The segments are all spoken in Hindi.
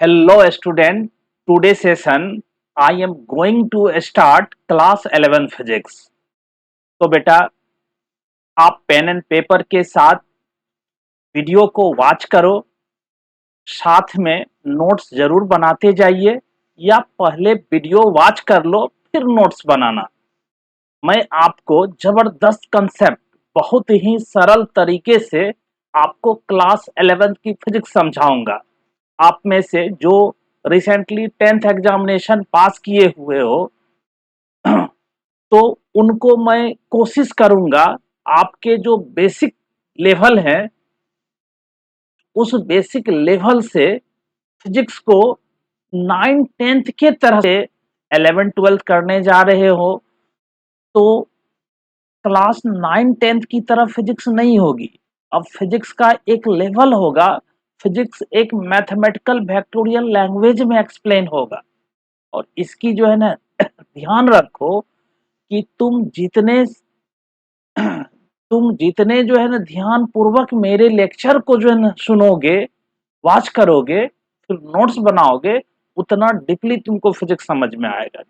Hello student, today session I am going to start class 11 physics. तो बेटा आप पेन एंड पेपर के साथ वीडियो को वॉच करो, साथ में नोट्स जरूर बनाते जाइए या पहले वीडियो वॉच कर लो फिर नोट्स बनाना। मैं आपको जबरदस्त कंसेप्ट बहुत ही सरल तरीके से आपको क्लास 11 की फिजिक्स समझाऊंगा। आप में से जो रिसेंटली 10th एग्जामिनेशन पास किए हुए हो तो उनको मैं कोशिश करूंगा आपके जो बेसिक लेवल है उस बेसिक लेवल से फिजिक्स को 9th 10th के तरह से 11th 12th करने जा रहे हो तो क्लास 9th 10th की तरह फिजिक्स नहीं होगी। अब फिजिक्स का एक लेवल होगा, फिजिक्स एक मैथमेटिकल वेक्टोरियल लैंग्वेज में एक्सप्लेन होगा। और इसकी जो है ना ध्यान रखो कि तुम जितने जो है ना ध्यान पूर्वक मेरे लेक्चर को जो है ना सुनोगे, वॉच करोगे, फिर नोट्स बनाओगे, उतना डीपली तुमको फिजिक्स समझ में आएगा।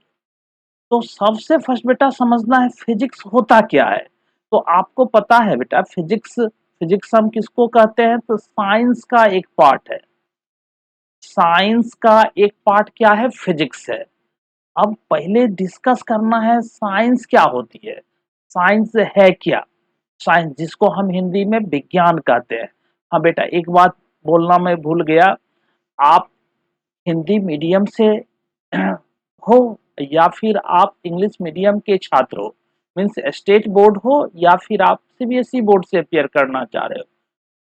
तो सबसे फर्स्ट बेटा समझना है फिजिक्स होता क्या है। तो आपको पता है बेटा फिजिक्स फिजिक्स हम किसको कहते हैं, तो साइंस का एक पार्ट है। साइंस का एक पार्ट क्या है, फिजिक्स है। अब पहले डिस्कस करना है साइंस क्या होती है, साइंस है क्या। साइंस जिसको हम हिंदी में विज्ञान कहते हैं। हाँ बेटा एक बात बोलना मैं भूल गया, आप हिंदी मीडियम से हो या फिर आप इंग्लिश मीडियम के छात्र हो, मीन्स स्टेट बोर्ड हो या फिर आप सीबीएसई बोर्ड से अपियर करना चाह रहे हो,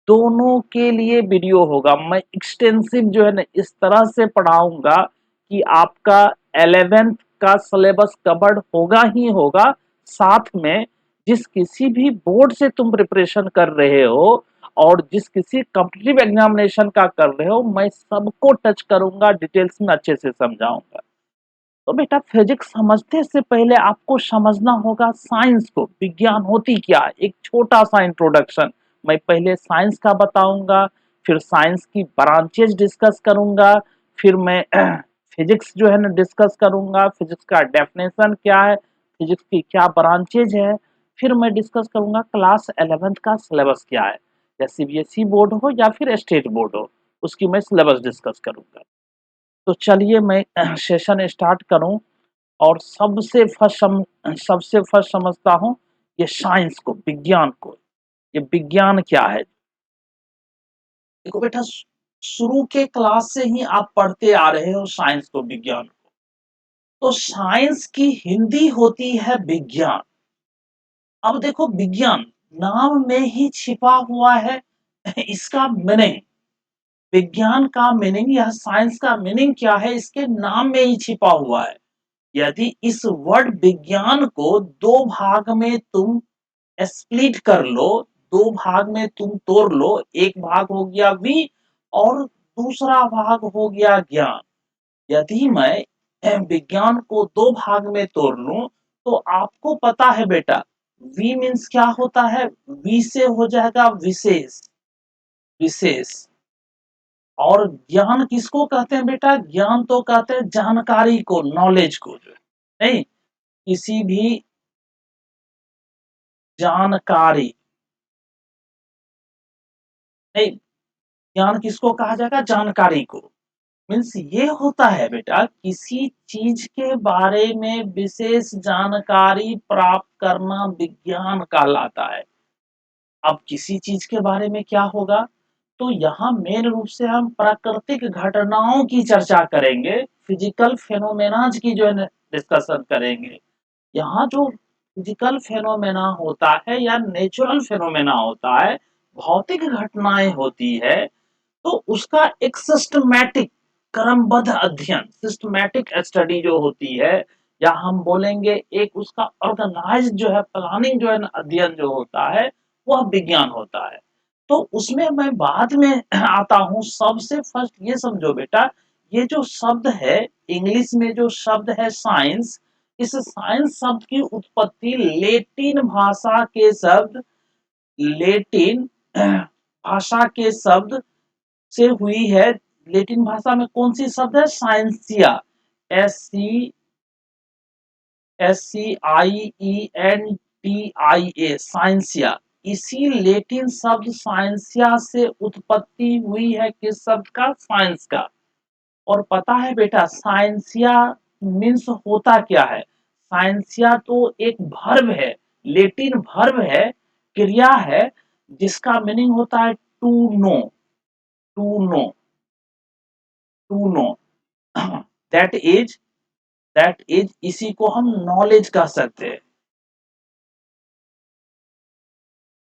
दोनों के लिए वीडियो होगा। मैं एक्सटेंसिव जो है ना इस तरह से पढ़ाऊंगा कि आपका 11th का सिलेबस कवर्ड होगा ही होगा। साथ में जिस किसी भी बोर्ड से तुम प्रिपरेशन कर रहे हो और जिस किसी कॉम्पिटिटिव एग्जामिनेशन का कर रहे हो, मैं सबको टच करूंगा, डिटेल्स में अच्छे से समझाऊंगा। तो बेटा फिजिक्स समझने से पहले आपको समझना होगा साइंस को, विज्ञान होती क्या है। एक छोटा सा इंट्रोडक्शन मैं पहले साइंस का बताऊंगा, फिर साइंस की ब्रांचेज डिस्कस करूंगा, फिर मैं फिजिक्स जो है ना डिस्कस करूंगा, फिजिक्स का डेफिनेशन क्या है, फिजिक्स की क्या ब्रांचेज है, फिर मैं डिस्कस करूंगा क्लास 11th का सिलेबस क्या है, या सीबीएसई बोर्ड हो या फिर स्टेट बोर्ड हो, उसकी मैं सिलेबस डिस्कस करूंगा। तो चलिए मैं सेशन स्टार्ट करूं और सबसे फर्स्ट समझता हूं ये साइंस को, विज्ञान को। ये विज्ञान क्या है, देखो बेटा शुरू के क्लास से ही आप पढ़ते आ रहे हो साइंस को, विज्ञान को। तो साइंस की हिंदी होती है विज्ञान। अब देखो विज्ञान नाम में ही छिपा हुआ है इसका मीनिंग। विज्ञान का मीनिंग या साइंस का मीनिंग क्या है, इसके नाम में ही छिपा हुआ है। यदि इस वर्ड विज्ञान को दो भाग में तुम स्प्लिट कर लो, दो भाग में तुम तोड़ लो, एक भाग हो गया वी और दूसरा भाग हो गया ज्ञान। यदि मैं विज्ञान को दो भाग में तोड़ लूं तो आपको पता है बेटा वी मीन्स क्या होता है, वी से हो जाएगा विशेष, विशेष। और ज्ञान किसको कहते हैं बेटा, ज्ञान तो कहते हैं जानकारी को, नॉलेज को, जो है नहीं, किसी भी जानकारी, नहीं, ज्ञान किसको कहा जाएगा, जानकारी को। मीन्स ये होता है बेटा किसी चीज के बारे में विशेष जानकारी प्राप्त करना विज्ञान कहलाता है। अब किसी चीज के बारे में क्या होगा, तो यहाँ मेन रूप से हम प्राकृतिक घटनाओं की चर्चा करेंगे, फिजिकल फेनोमेनाज की जो है डिस्कशन करेंगे। यहाँ जो फिजिकल फेनोमेना होता है या नेचुरल फेनोमेना होता है, भौतिक घटनाएं होती है, तो उसका एक सिस्टमैटिक क्रमबद्ध अध्ययन, सिस्टमैटिक स्टडी जो होती है, या हम बोलेंगे एक उसका ऑर्गेनाइज जो है, प्लानिंग जो है ना अध्ययन जो होता है, वह विज्ञान होता है। तो उसमें मैं बाद में आता हूं। सबसे फर्स्ट ये समझो बेटा, ये जो शब्द है इंग्लिश में, जो शब्द है साइंस, इस साइंस शब्द की उत्पत्ति लेटिन भाषा के शब्द, लेटिन भाषा के शब्द से हुई है, लेटिन भाषा में कौन सी शब्द है? Scientia, SCIENTIA, scientia. इसी लेटिन शब्द साइंसिया से उत्पत्ति हुई है किस शब्द का? साइंस का। और पता है बेटा साइंसिया मीन्स होता क्या है? साइंसिया तो एक वर्ब है, लेटिन वर्ब है, क्रिया है, जिसका मीनिंग होता है to know, to know, to know. That is इसी को हम नॉलेज कह सकते हैं,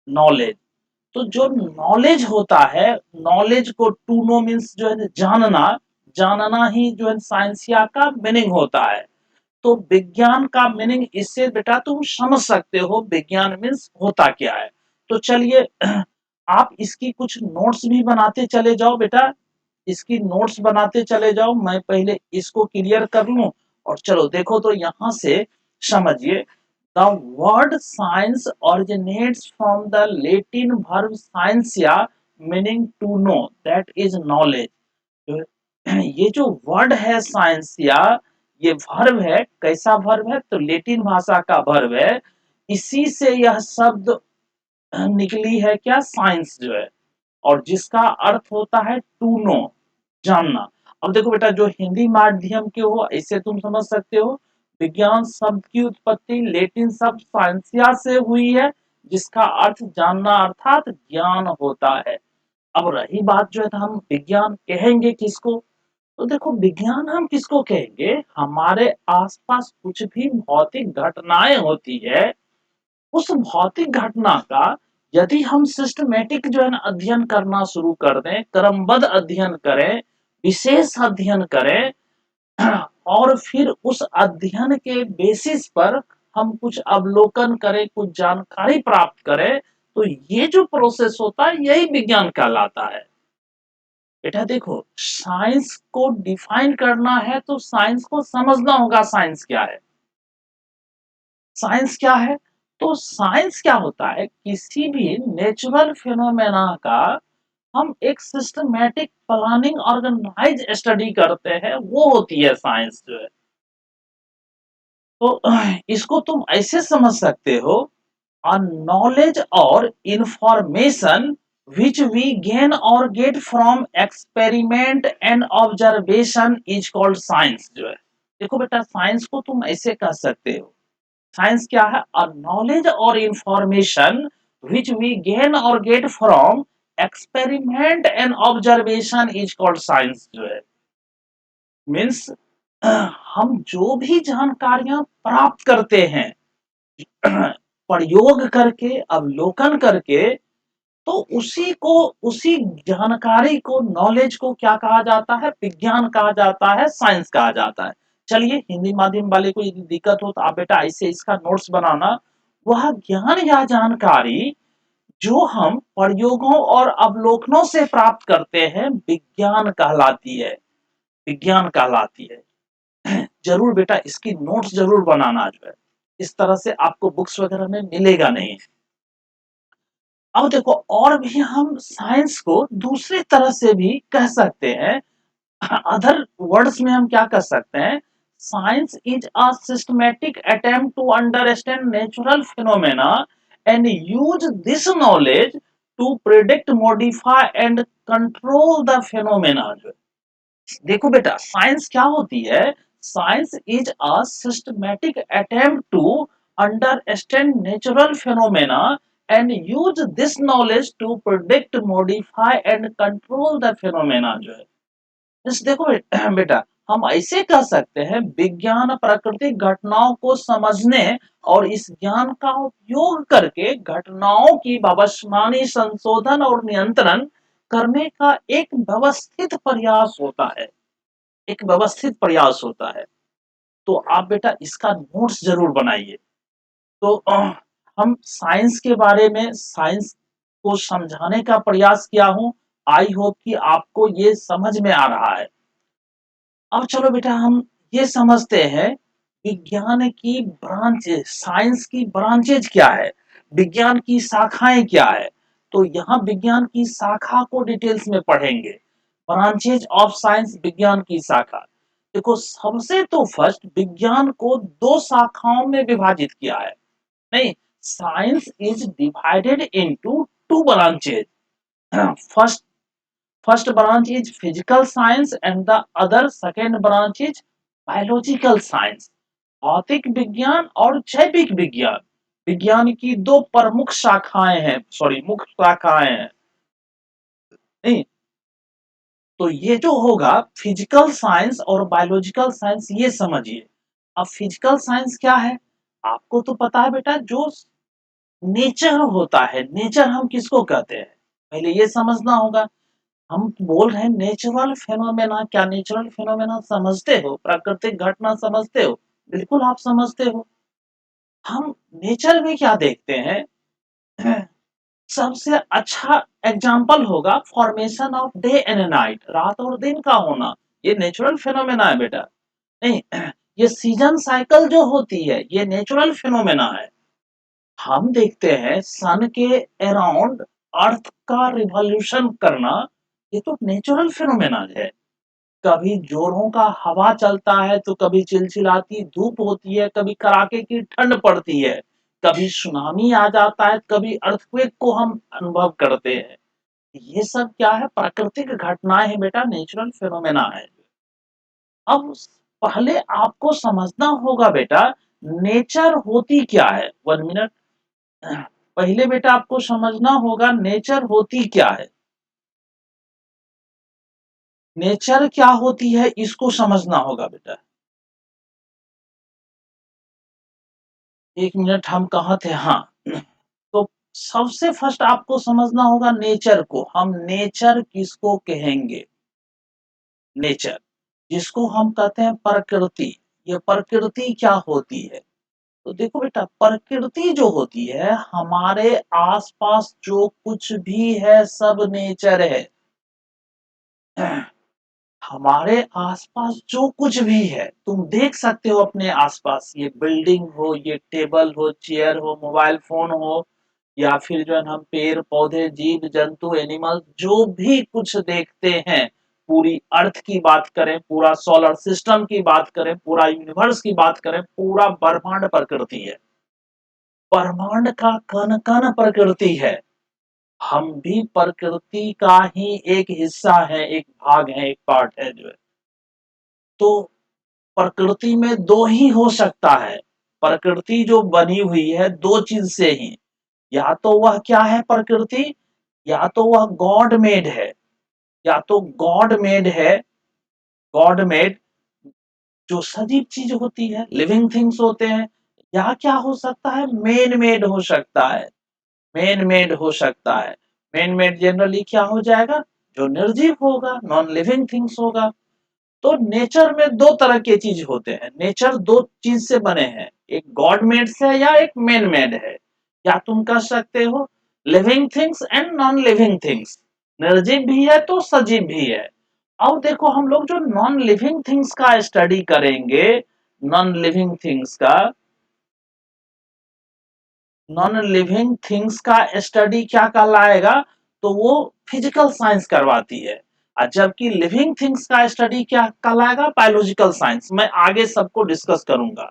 नॉलेज। तो जो नॉलेज होता है, नॉलेज को टू नो मीन्स जो है जानना, जानना ही जो है साइंसिया का मीनिंग होता है। तो विज्ञान का मीनिंग इससे बेटा तुम समझ सकते हो विज्ञान मीन्स होता क्या है। तो चलिए आप इसकी कुछ नोट्स भी बनाते चले जाओ बेटा, इसकी नोट्स बनाते चले जाओ। मैं पहले इसको क्लियर कर लूं। और चलो देखो तो यहां से समझिए, the word science originates from the Latin verb scientia meaning to know, that is knowledge। ये जो वर्ड है साइंसिया, ये वर्ब है, कैसा वर्ब है? तो लेटिन भाषा का वर्ब है। इसी से यह शब्द निकली है क्या? साइंस जो है, और जिसका अर्थ होता है टू नो, जानना। अब देखो बेटा जो हिंदी माध्यम के हो ऐसे तुम समझ सकते हो, विज्ञान शब्द की उत्पत्ति लेटिन शब्द साइंसिया से हुई है, जिसका अर्थ जानना अर्थात ज्ञान होता है। अब रही बात जो है तो हम विज्ञान कहेंगे किसको? तो देखो विज्ञान हम किसको कहेंगे? हमारे आसपास कुछ भी भौतिक घटनाएं होती है, उस भौतिक घटना का यदि हम सिस्टमेटिक जो है ना अध्ययन करना शुरू कर दें, क्रमबद्ध अध्ययन करें, विशेष अध्ययन करें, और फिर उस अध्ययन के बेसिस पर हम कुछ अवलोकन करें, कुछ जानकारी प्राप्त करें, तो ये जो प्रोसेस होता है यही विज्ञान कहलाता है। बेटा देखो साइंस को डिफाइन करना है तो साइंस को समझना होगा, साइंस क्या है? साइंस क्या है? तो साइंस क्या होता है? किसी भी नेचुरल फिनोमेना का हम एक सिस्टमैटिक प्लानिंग ऑर्गेनाइज स्टडी करते हैं, वो होती है साइंस जो है। तो इसको तुम ऐसे समझ सकते हो, a knowledge or information which we gain or get from experiment and observation is called science जो है। देखो बेटा साइंस को तुम ऐसे कह सकते हो, साइंस क्या है? a knowledge or information which we gain or get from experiment and observation is called science जो है। मीन्स हम जो भी जानकारियां प्राप्त करते हैं प्रयोग करके, अवलोकन करके, तो उसी को, उसी जानकारी को, नॉलेज को क्या कहा जाता है? विज्ञान कहा जाता है, साइंस कहा जाता है। चलिए हिंदी माध्यम वाले को यदि दिक्कत हो तो आप बेटा ऐसे इसका नोट्स बनाना। वह ज्ञान या जानकारी जो हम प्रयोगों और अवलोकनों से प्राप्त करते हैं विज्ञान कहलाती है, विज्ञान कहलाती है। जरूर बेटा इसकी नोट्स जरूर बनाना जो है, इस तरह से आपको बुक्स वगैरह में मिलेगा नहीं। अब देखो और भी हम साइंस को दूसरी तरह से भी कह सकते हैं, अदर वर्ड्स में हम क्या कर सकते हैं? Science is a systematic attempt to understand natural phenomena and use this knowledge to predict, modify and control the phenomena. देखो बेटा साइंस क्या होती है? Science is a systematic attempt to understand natural phenomena and use this knowledge to predict, modify and control the phenomena जो है। इस देखो बेटा हम ऐसे कह सकते हैं, विज्ञान प्राकृतिक घटनाओं को समझने और इस ज्ञान का उपयोग करके घटनाओं की भविष्यवाणी, संशोधन और नियंत्रण करने का एक व्यवस्थित प्रयास होता है, एक व्यवस्थित प्रयास होता है। तो आप बेटा इसका नोट्स जरूर बनाइए। तो हम साइंस के बारे में, साइंस को समझाने का प्रयास किया हूं। आई होप कि आपको ये समझ में आ रहा है। अब चलो बेटा हम ये समझते हैं विज्ञान की ब्रांचेस, साइंस की ब्रांचेज क्या है, विज्ञान की शाखाएं क्या है। तो यहाँ विज्ञान की शाखा को डिटेल्स में पढ़ेंगे। ब्रांचेज ऑफ साइंस, विज्ञान की शाखा। देखो सबसे तो फर्स्ट विज्ञान को दो शाखाओं में विभाजित किया है। नहीं, science is divided into two branches. First first branch is physical science and the other second branch is biological science। भौतिक विज्ञान और जैविक विज्ञान, विज्ञान की दो प्रमुख शाखाएं हैं, सॉरी मुख्य शाखाएं हैं। नहीं, तो ये जो होगा फिजिकल साइंस और बायोलॉजिकल साइंस, ये समझिए। अब फिजिकल साइंस क्या है, आपको तो पता है बेटा, जो नेचर होता है, नेचर हम किसको कहते हैं, पहले ये समझना होगा। हम बोल रहे हैं नेचुरल फेनोमेना, क्या नेचुरल फेनोमेना समझते हो, प्राकृतिक घटना समझते हो? बिल्कुल आप समझते हो। हम नेचर में क्या देखते हैं, सबसे अच्छा एग्जाम्पल होगा formation of day and night, रात और दिन का होना, ये नेचुरल फेनोमेना है बेटा। नहीं, ये सीजन साइकिल जो होती है, ये नेचुरल फेनोमेना है। हम देखते हैं सन के अराउंड अर्थ का रिवॉल्यूशन करना, ये तो नेचुरल फेनोमेना है। कभी जोरों का हवा चलता है तो कभी चिलचिलाती धूप होती है, कभी कड़ाके की ठंड पड़ती है, कभी सुनामी आ जाता है, कभी अर्थक्वेक को हम अनुभव करते हैं। ये सब क्या है, प्राकृतिक घटनाएं हैं बेटा, नेचुरल फिनोमेना है। अब पहले आपको समझना होगा बेटा, नेचर होती क्या है। 1 मिनट, पहले बेटा आपको समझना होगा नेचर होती क्या है। नेचर क्या होती है इसको समझना होगा बेटा। 1 मिनट, हम कहाँ थे, हाँ। तो सबसे फर्स्ट आपको समझना होगा नेचर को, हम नेचर किसको कहेंगे, नेचर जिसको हम कहते हैं प्रकृति। ये प्रकृति क्या होती है, तो देखो बेटा, प्रकृति जो होती है, हमारे आसपास जो कुछ भी है सब नेचर है। हमारे आसपास जो कुछ भी है तुम देख सकते हो अपने आसपास, ये बिल्डिंग हो, ये टेबल हो, चेयर हो, मोबाइल फोन हो, या फिर जो है हम पेड़ पौधे, जीव जंतु, एनिमल, जो भी कुछ देखते हैं, पूरी अर्थ की बात करें, पूरा सोलर सिस्टम की बात करें, पूरा यूनिवर्स की बात करें, पूरा ब्रह्मांड प्रकृति है। ब्रह्मांड का कण कण प्रकृति है। हम भी प्रकृति का ही एक हिस्सा है, एक भाग है, एक पार्ट है जो है। तो प्रकृति में दो ही हो सकता है, प्रकृति जो बनी हुई है दो चीज से ही, या तो वह क्या है प्रकृति, या तो वह गॉड मेड है, या तो गॉड मेड है, गॉड मेड जो सजीव चीज होती है, लिविंग थिंग्स होते हैं, या क्या हो सकता है, मैन मेड हो सकता है, मैन मेड हो सकता है। मैन मेड जनरली क्या हो जाएगा, जो निर्जीव होगा, नॉन लिविंग थिंग्स होगा। तो नेचर में दो तरह के चीज होते हैं, नेचर दो चीज से बने हैं, एक गॉड मेड से या एक मैन मेड है, या तुम कह सकते हो living things and non living things, निर्जीव भी है तो सजीव भी है। अब देखो हम लोग जो नॉन लिविंग थिंग्स का स्टडी करेंगे, नॉन लिविंग थिंग्स का, नॉन लिविंग थिंग्स का स्टडी क्या कहलाएगा, तो वो फिजिकल साइंस करवाती है। और जबकि लिविंग थिंग्स का स्टडी क्या कहलाएगा, बायोलॉजिकल साइंस। मैं आगे सबको डिस्कस करूंगा।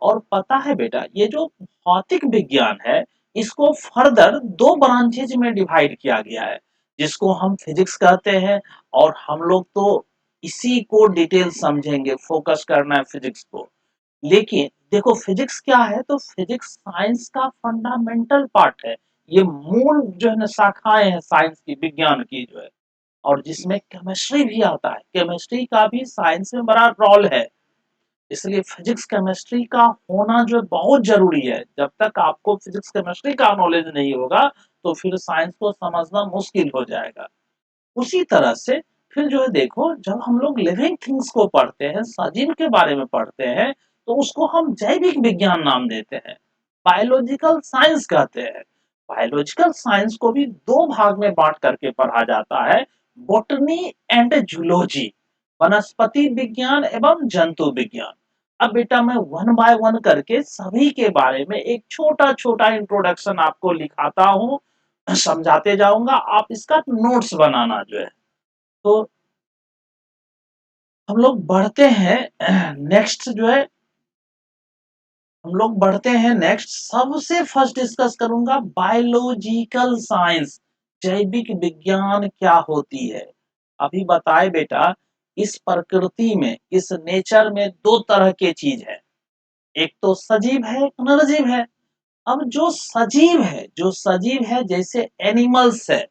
और पता है बेटा, ये जो भौतिक विज्ञान है, इसको फर्दर दो ब्रांचेज में डिवाइड किया गया है, जिसको हम फिजिक्स कहते हैं। और हम लोग तो इसी को डिटेल समझेंगे, फोकस करना है फिजिक्स को। लेकिन देखो फिजिक्स क्या है, तो फिजिक्स साइंस का फंडामेंटल पार्ट है। ये मूल जो है ना शाखाएं हैं साइंस की, विज्ञान की जो है। और जिसमें केमिस्ट्री भी आता है, केमिस्ट्री का भी साइंस में बड़ा रोल है। इसलिए फिजिक्स केमिस्ट्री का होना जो है बहुत जरूरी है। जब तक आपको फिजिक्स केमिस्ट्री का नॉलेज नहीं होगा, तो फिर साइंस को समझना मुश्किल हो जाएगा। उसी तरह से फिर जो है देखो, जब हम लोग लिविंग थिंग्स को पढ़ते हैं, सजीव के बारे में पढ़ते हैं, तो उसको हम जैविक विज्ञान नाम देते हैं, बायोलॉजिकल साइंस कहते हैं। बायोलॉजिकल साइंस को भी दो भाग में बांट करके पढ़ा जाता है, बोटनी एंड जूलॉजी, वनस्पति विज्ञान एवं जंतु विज्ञान। अब बेटा मैं वन बाय वन करके सभी के बारे में एक छोटा छोटा इंट्रोडक्शन आपको लिखाता हूँ, समझाते जाऊंगा, आप इसका नोट्स बनाना जो है। तो हम लोग बढ़ते हैं नेक्स्ट जो है, हम लोग बढ़ते हैं नेक्स्ट। सबसे फर्स्ट डिस्कस करूंगा बायोलॉजिकल साइंस, जैविक विज्ञान क्या होती है। अभी बताए बेटा, इस प्रकृति में, इस नेचर में दो तरह के चीज है, एक तो सजीव है, एक निर्जीव है। अब जो सजीव है, जो सजीव है जैसे एनिमल्स है,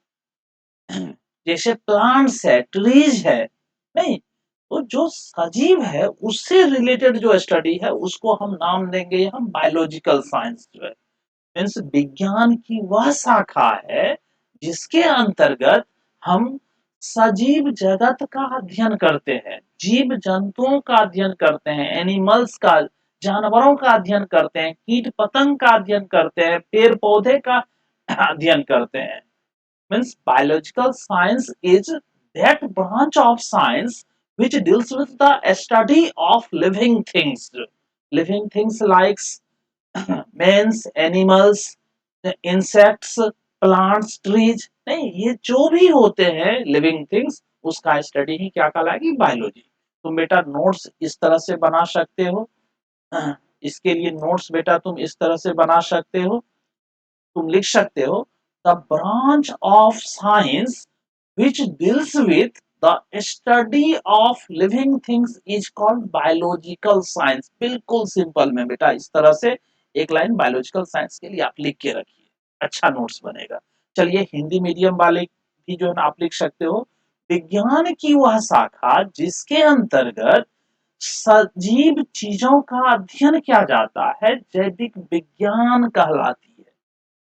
जैसे प्लांट्स है, ट्रीज है, नहीं, तो जो सजीव है उससे रिलेटेड जो स्टडी है उसको हम नाम देंगे हम बायोलॉजिकल साइंस जो है। मीन्स विज्ञान की वह शाखा है जिसके अंतर्गत हम सजीव जगत का अध्ययन करते हैं, जीव जंतुओं का अध्ययन करते हैं, एनिमल्स का, जानवरों का अध्ययन करते हैं, कीट पतंग का अध्ययन करते हैं, पेड़ पौधे का अध्ययन करते हैं। Means biological science is that branch of science which deals with the study of living things. Living things like mens, animals, insects, plants, trees, नहीं, ये जो भी होते हैं लिविंग थिंग्स, उसका स्टडी ही क्या कहलाएगी, बायोलॉजी। तुम बेटा नोट्स इस तरह से बना सकते हो, इसके लिए नोट्स बेटा तुम इस तरह से बना सकते हो, तुम लिख सकते हो the branch of science which deals with the study of living things is called biological science। बिल्कुल सिंपल में बेटा इस तरह से एक लाइन बायोलॉजिकल साइंस के लिए आप लिख के रखिए, अच्छा नोट्स बनेगा। चलिए हिंदी मीडियम वाले भी जो है ना आप लिख सकते हो, विज्ञान की वह शाखा जिसके अंतर्गत सजीव चीजों का अध्ययन किया जाता है जैविक विज्ञान कहलाती है,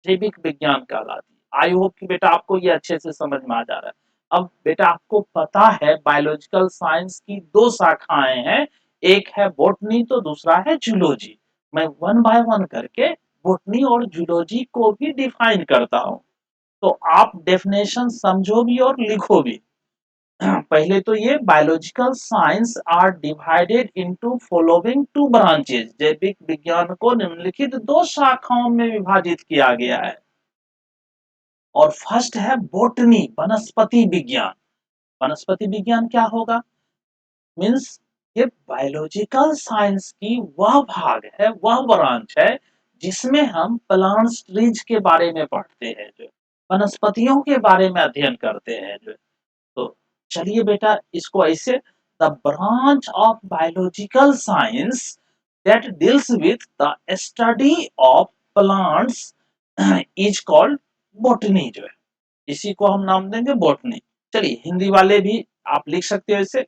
जैविक विज्ञान कहलाती है। आई होप कि बेटा आपको ये अच्छे से समझ में आ जा रहा है। अब बेटा आपको पता है बायोलॉजिकल साइंस की दो शाखाएं हैं, एक है बोटनी तो दूसरा है जूलॉजी। मैं वन बाय वन करके बोटनी और जूलॉजी को भी डिफाइन करता हूं, तो आप डेफिनेशन समझो भी और लिखो भी। पहले तो ये biological science are divided into following two branches, जैविक विज्ञान को निम्नलिखित दो शाखाओं में विभाजित किया गया है। और फर्स्ट है बोटनी, वनस्पति विज्ञान। वनस्पति विज्ञान क्या होगा, मीन्स ये बायोलॉजिकल साइंस की वह भाग है, वह ब्रांच है जिसमें हम प्लांट्स ट्रीज के बारे में पढ़ते हैं, जो वनस्पतियों के बारे में अध्ययन करते हैं जो। तो चलिए बेटा इसको ऐसे, the branch of biological science that deals with the study of plants is called botany जो है, इसी को हम नाम देंगे बॉटनी। चलिए हिंदी वाले भी आप लिख सकते हो इसे,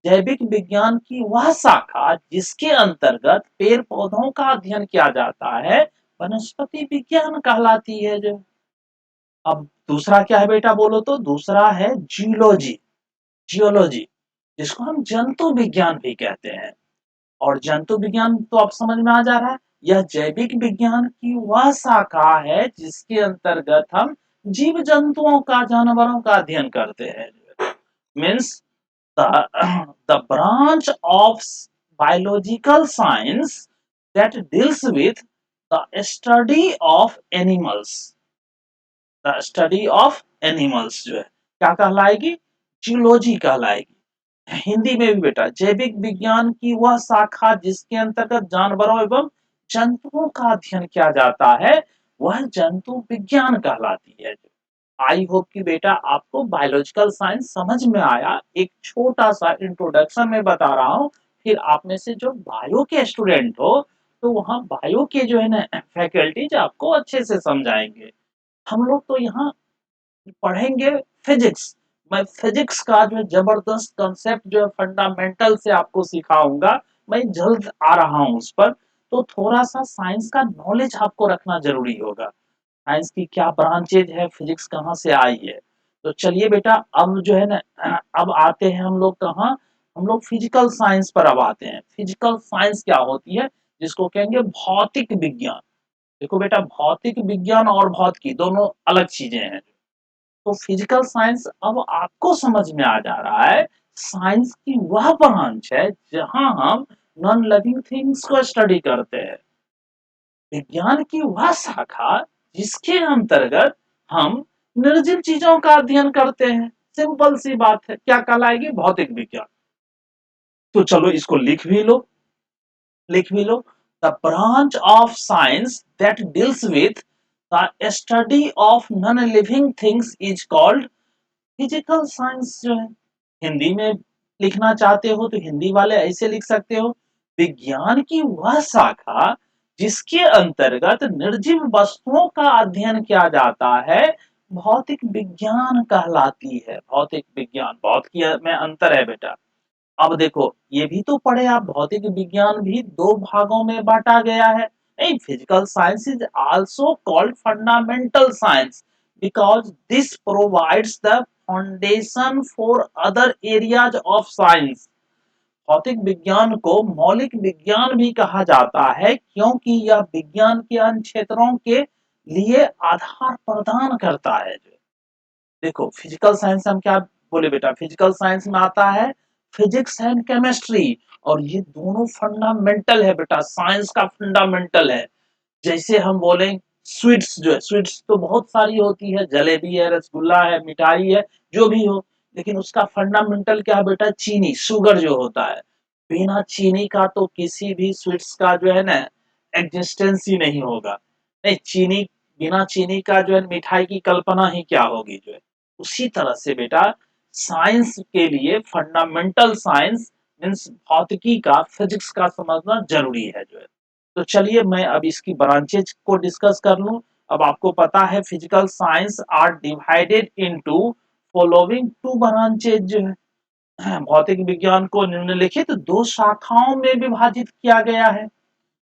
जैविक विज्ञान की वह शाखा जिसके अंतर्गत पेड़ पौधों का अध्ययन किया जाता है वनस्पति विज्ञान कहलाती है जो। अब दूसरा क्या है बेटा बोलो तो, दूसरा है जियोलॉजी, जियोलॉजी जिसको हम जंतु विज्ञान भी कहते हैं। और जंतु विज्ञान तो आप समझ में आ जा रहा है, यह जैविक विज्ञान की वह शाखा है जिसके अंतर्गत हम जीव जंतुओं का, जानवरों का अध्ययन करते हैं। Means the branch of biological science that deals with the study of animals, the study of animals जो है क्या कहलाएगी, जूलॉजी कहलाएगी। हिंदी में भी बेटा जैविक विज्ञान की वह शाखा जिसके अंतर्गत जानवरों एवं जंतुओं का अध्ययन किया जाता है वह जंतु विज्ञान कहलाती है। आई होप कि बेटा आपको बायोलॉजिकल साइंस समझ में आया। एक छोटा सा इंट्रोडक्शन में बता रहा हूँ, फिर आप में से जो बायो के स्टूडेंट हो तो वहाँ बायो के जो है ना फैकल्टीज आपको अच्छे से समझाएंगे। हम लोग तो यहाँ पढ़ेंगे फिजिक्स। मैं फिजिक्स का जो जबरदस्त कंसेप्ट जो है फंडामेंटल से आपको सिखाऊंगा, मैं जल्द आ रहा हूँ उस पर। तो थोड़ा सा साइंस का नॉलेज आपको रखना जरूरी होगा, साइंस की क्या ब्रांचेज है, फिजिक्स कहाँ से आई है। तो चलिए बेटा अब जो है ना, अब आते हैं हम लोग कहाँ, हम लोग फिजिकल साइंस पर अब आते हैं। फिजिकल साइंस क्या होती है, जिसको कहेंगे भौतिक विज्ञान। देखो बेटा भौतिक विज्ञान और भौतिकी दोनों अलग चीजें हैं। तो फिजिकल साइंस अब आपको समझ में आ जा रहा है, साइंस की वह ब्रांच है जहां हम नॉन लिविंग थिंग्स को स्टडी करते हैं, विज्ञान की वह शाखा जिसके अंतर्गत हम निर्जीव चीजों का अध्ययन करते हैं। सिंपल सी बात है, क्या कहलाएगी, भौतिक विज्ञान। तो चलो इसको लिख भी लो। The branch of science that deals with the study of non living things is called physical science. जो है हिंदी में लिखना चाहते हो तो हिंदी वाले ऐसे लिख सकते हो, विज्ञान की वह शाखा जिसके अंतर्गत निर्जीव वस्तुओं का अध्ययन किया जाता है भौतिक विज्ञान कहलाती है। भौतिक विज्ञान, बहुत की में अंतर है बेटा। अब देखो ये भी तो पढ़े आप, भौतिक विज्ञान भी दो भागों में बांटा गया है। नहीं, physical science is also called fundamental science because this provides the foundation for other areas of science. भौतिक विज्ञान को मौलिक विज्ञान भी कहा जाता है क्योंकि यह विज्ञान के अन्य क्षेत्रों के लिए आधार प्रदान करता है। देखो फिजिकल साइंस हम क्या बोले बेटा, फिजिकल साइंस में आता है फिजिक्स एंड केमिस्ट्री, और ये दोनों फंडामेंटल है बेटा, साइंस का फंडामेंटल है। जैसे हम बोले स्वीट्स, जो है स्वीट्स तो बहुत सारी होती है, जलेबी है, रसगुल्ला है, मिठाई है, जो भी हो, लेकिन उसका फंडामेंटल क्या है बेटा, चीनी, शुगर जो होता है। बिना चीनी का तो किसी भी स्वीट्स का जो है ना एग्जिस्टेंस ही नहीं होगा। नहीं, चीनी, बिना चीनी का जो है मिठाई की कल्पना ही क्या होगी जो है। उसी तरह से बेटा साइंस के लिए फंडामेंटल साइंस मीन्स भौतिकी का, फिजिक्स का समझना जरूरी है जो है। तो चलिए मैं अब इसकी ब्रांचेज को डिस्कस कर लूं। अब आपको पता है physical science are divided into following two branches जो है। भौतिक विज्ञान को निम्नलिखित दो शाखाओं में विभाजित किया गया है।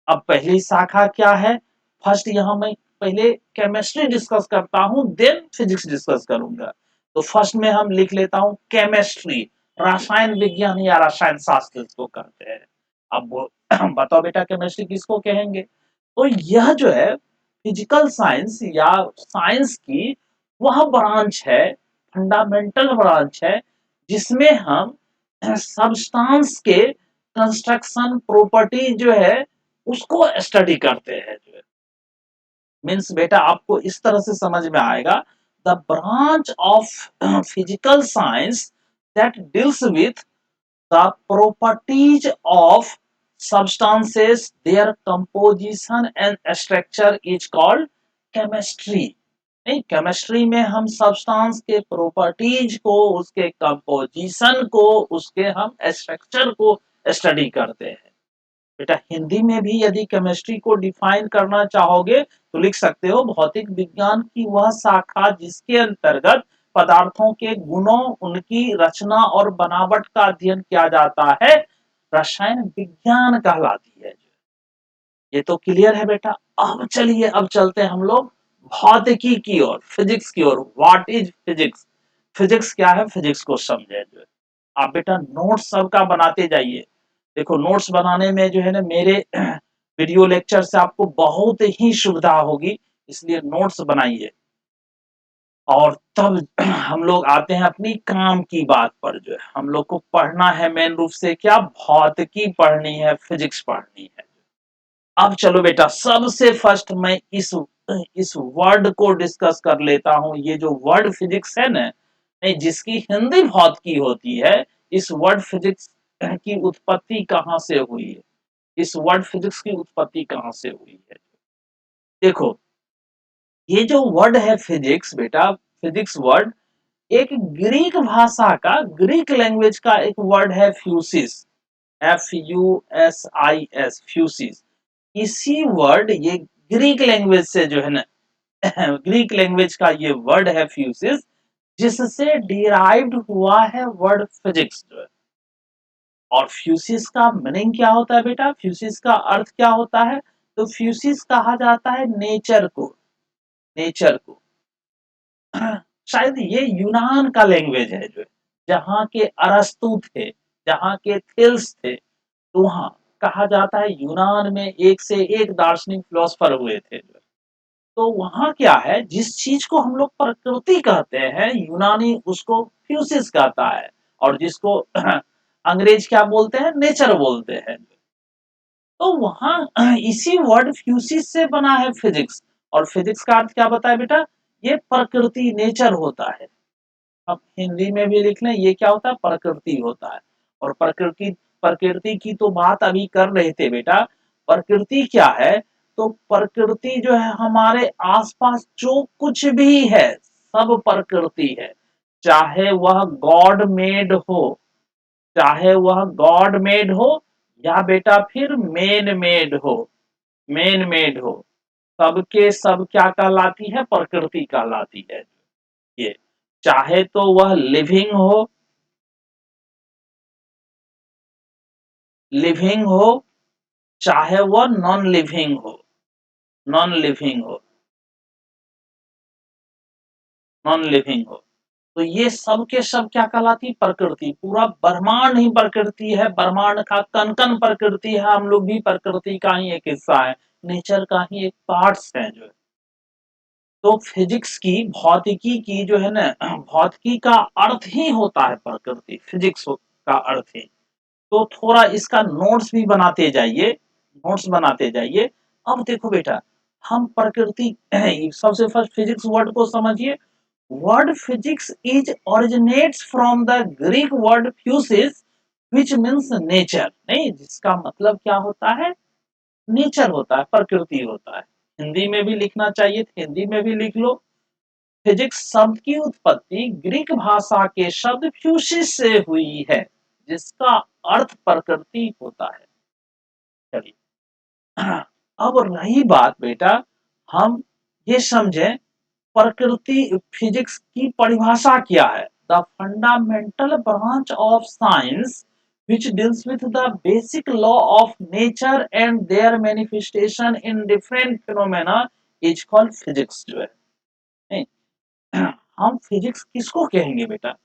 अब पहली शाखा क्या है, फर्स्ट यहाँ मैं पहले केमिस्ट्री डिस्कस करता हूँ, देन फिजिक्स डिस्कस करूंगा। तो फर्स्ट में हम लिख लेता हूँ केमिस्ट्री, रसायन विज्ञान या रसायन शास्त्र इसको कहते हैं। अब बताओ बेटा केमिस्ट्री किसको कहेंगे। तो यह जो है फिजिकल साइंस या साइंस की वह ब्रांच है, फंडामेंटल ब्रांच है, जिसमें हम सब्सटेंस के कंस्ट्रक्शन प्रॉपर्टी जो है उसको स्टडी करते हैं जो है। मीन्स बेटा आपको इस तरह से समझ में आएगा, the branch of physical science that deals with the properties of substances, their composition and structure is called chemistry। नहीं, केमिस्ट्री में हम सब्सटेंस के प्रॉपर्टीज को, उसके कंपोजिशन को, उसके हम स्ट्रक्चर को स्टडी करते हैं। बेटा हिंदी में भी यदि केमिस्ट्री को डिफाइन करना चाहोगे तो लिख सकते हो, भौतिक विज्ञान की वह शाखा जिसके अंतर्गत पदार्थों के गुणों, उनकी रचना और बनावट का अध्ययन किया जाता है रसायन विज्ञान कहलाती है। ये तो क्लियर है बेटा। अब चलिए अब चलते हैं हम लोग भौतिकी की ओर, फिजिक्स की ओर। व्हाट इज फिजिक्स, फिजिक्स क्या है, फिजिक्स को समझे जो है। आप बेटा नोट्स सबका बनाते जाइए। देखो नोट्स बनाने में जो है ना मेरे वीडियो लेक्चर से आपको बहुत ही सुविधा होगी, इसलिए नोट्स बनाइए। और तब हम लोग आते हैं अपनी काम की बात पर। जो है हम लोग को पढ़ना है मेन रूप से क्या, भौतिकी पढ़नी है, फिजिक्स पढ़नी है। अब चलो बेटा सबसे फर्स्ट मैं इस वर्ड को डिस्कस कर लेता हूं। ये जो वर्ड फिजिक्स है ना, नहीं जिसकी हिंदी भौतिकी होती है, इस वर्ड फिजिक्स की उत्पत्ति कहां से हुई है, इस वर्ड फिजिक्स की उत्पत्ति कहां से हुई है। देखो ये जो वर्ड है फिजिक्स बेटा, फिजिक्स वर्ड एक ग्रीक भाषा का, ग्रीक लैंग्वेज का एक वर्ड है फ्यूसिस, FUSIS, फ्यूसिस। इसी वर्ड ये ग्रीक लैंग्वेज से जो है ना ग्रीक लैंग्वेज का ये वर्ड है फ्यूसिस, जिससे डिराइव्ड हुआ है वर्ड फिजिक्स जो है। और फ्यूसिस का मीनिंग क्या होता है बेटा, फ्यूसिस का अर्थ क्या होता है, तो फ्यूसिस कहा जाता है नेचर को, नेचर को। शायद ये यूनान का लैंग्वेज है जो, जहाँ के अरस्तु थे, जहाँ के थिल्स थे, तो वहाँ कहा जाता है यूनान में एक से एक दार्शनिक फिलोसफर हुए थे। तो वहाँ क्या है, जिस चीज को हम लोग प्रकृति कहते हैं यूनानी उसको फ्यूसिस कहता है, और जिसको अंग्रेज क्या बोलते हैं, नेचर बोलते हैं। तो वहाँ इसी वर्ड फ्यूसिस से बना है फिजिक्स। और फिजिक्स का अर्थ क्या बताया बेटा, ये प्रकृति, नेचर होता है। अब हिंदी में भी लिख लें, ये क्या होता है, प्रकृति होता है। और प्रकृति प्रकृति की तो बात अभी कर रहे थे बेटा। प्रकृति क्या है? तो प्रकृति जो है हमारे आसपास जो कुछ भी है सब प्रकृति है। चाहे वह गॉड मेड हो, चाहे वह गॉड मेड हो या बेटा फिर मेन मेड हो, मेन मेड हो, सबके सब क्या कहलाती है? प्रकृति कहलाती है। ये चाहे तो वह लिविंग हो, लिविंग हो, चाहे वह नॉन लिविंग हो, नॉन लिविंग हो, नॉन लिविंग हो। तो ये सब के सब क्या कहलाती? प्रकृति। पूरा ब्रह्मांड ही प्रकृति है, ब्रह्मांड का कण कण प्रकृति है, हम लोग भी प्रकृति का ही एक हिस्सा है, नेचर का ही एक पार्ट्स है जो है। तो फिजिक्स की, भौतिकी की जो है ना, भौतिकी का अर्थ ही होता है प्रकृति, फिजिक्स का अर्थ ही। तो थोड़ा इसका नोट्स भी बनाते जाइए, नोट्स बनाते जाइए। अब देखो बेटा, हम प्रकृति सबसे फर्स्ट फिजिक्स वर्ड को समझिए। Word physics is originates from the Greek word physis which means nature, नहीं, जिसका मतलब क्या होता है? नेचर होता है, प्रकृति होता है। हिंदी में भी लिखना चाहिए, हिंदी में भी लिख लो। फिजिक्स शब्द की उत्पत्ति ग्रीक भाषा के शब्द फ्यूसिस से हुई है, जिसका अर्थ प्रकृति होता है। चलिए, अब रही बात बेटा, हम ये समझें प्रकृति, फिजिक्स की परिभाषा क्या है? The fundamental branch of science which deals with the basic law of nature and their manifestation in different phenomena is called physics जो है। नहीं, हम फिजिक्स किसको कहेंगे बेटा?